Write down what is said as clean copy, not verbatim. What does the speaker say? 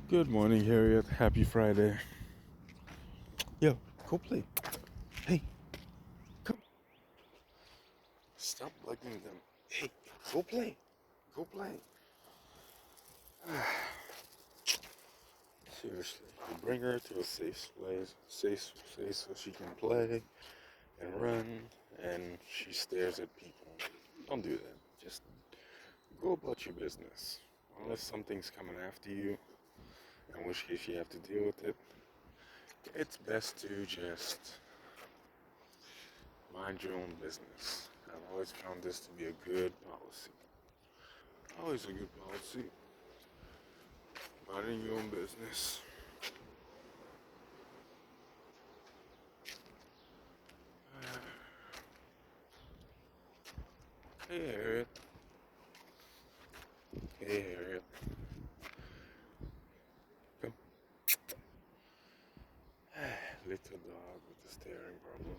Good morning, Harriet. Happy Friday. Yo, go play. Hey, come. Stop bugging them. Hey, go play. Go play. Seriously, you bring her to a safe place so she can play and run, and she stares at people. Don't do that. Just go about your business. Unless something's coming after you, in which case you have to deal with it, it's best to just mind your own business. I've always found this to be a good policy. Always a good policy. Minding your own business. Hey, Harriet. Hey, Harriet. Come. Little dog with the staring problem.